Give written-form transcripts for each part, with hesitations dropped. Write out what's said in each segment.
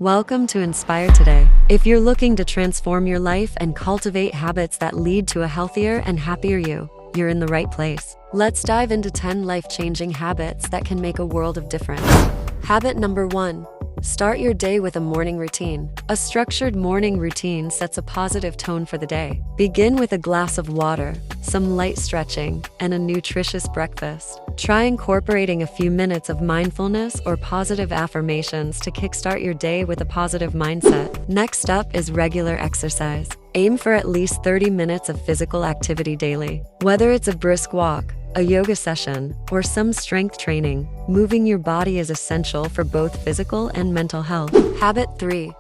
Welcome to Inspire Today. If you're looking to transform your life and cultivate habits that lead to a healthier and happier you, you're in the right place. Let's dive into 10 life-changing habits that can make a world of difference. Habit number 1. Start your day with a morning routine. A structured morning routine sets a positive tone for the day. Begin with a glass of water, some light stretching, and a nutritious breakfast. Try incorporating a few minutes of mindfulness or positive affirmations to kickstart your day with a positive mindset. Next up is regular exercise. Aim for at least 30 minutes of physical activity daily. Whether it's a brisk walk, a yoga session, or some strength training, moving your body is essential for both physical and mental health. Habit 3.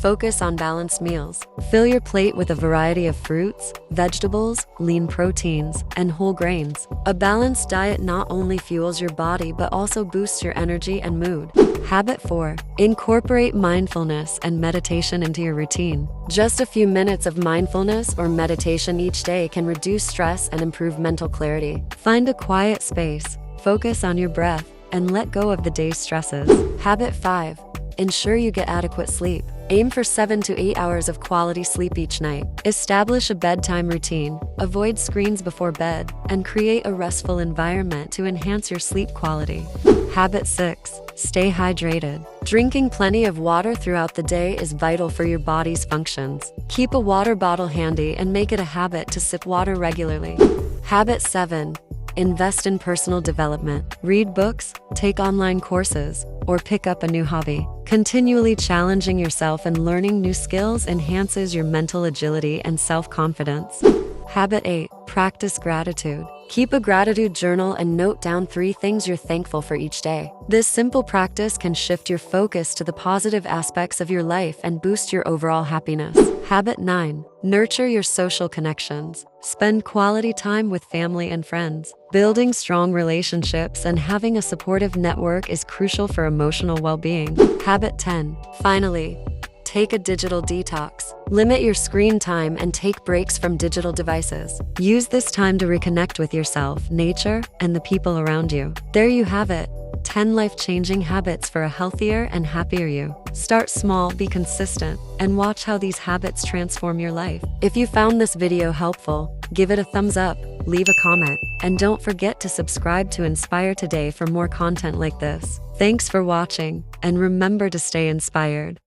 Focus on balanced meals. Fill your plate with a variety of fruits, vegetables, lean proteins, and whole grains. A balanced diet not only fuels your body but also boosts your energy and mood. Habit 4. Incorporate mindfulness and meditation into your routine. Just a few minutes of mindfulness or meditation each day can reduce stress and improve mental clarity. Find a quiet space, focus on your breath, and let go of the day's stresses. Habit 5. Ensure you get adequate sleep. Aim for 7 to 8 hours of quality sleep each night. Establish a bedtime routine, avoid screens before bed, and create a restful environment to enhance your sleep quality. Habit 6. Stay hydrated. Drinking plenty of water throughout the day is vital for your body's functions. Keep a water bottle handy and make it a habit to sip water regularly. Habit 7. Invest in personal development. Read books, take online courses, or pick up a new hobby. Continually challenging yourself and learning new skills enhances your mental agility and self-confidence. Habit 8. Practice gratitude. Keep a gratitude journal and note down 3 things you're thankful for each day. This simple practice can shift your focus to the positive aspects of your life and boost your overall happiness. Habit 9. Nurture your social connections. Spend quality time with family and friends. Building strong relationships and having a supportive network is crucial for emotional well-being. Habit 10. Finally, take a digital detox. Limit your screen time and take breaks from digital devices. Use this time to reconnect with yourself, nature, and the people around you. There you have it. 10 life-changing habits for a healthier and happier you. Start small, be consistent, and watch how these habits transform your life. If you found this video helpful, give it a thumbs up, leave a comment, and don't forget to subscribe to Inspire Today for more content like this. Thanks for watching, and remember to stay inspired.